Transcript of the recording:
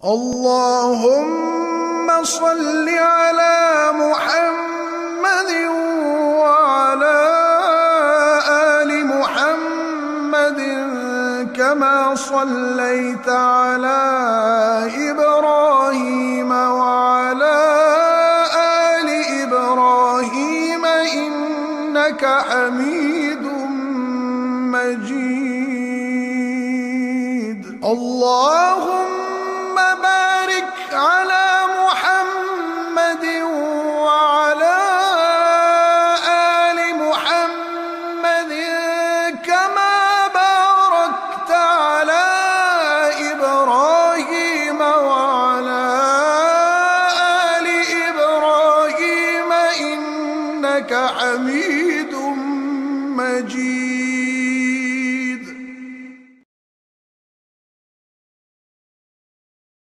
اللهم صل على محمد وعلى آل محمد كما صليت على إبراهيم وعلى آل إبراهيم إنك حميد مجيد. اللهم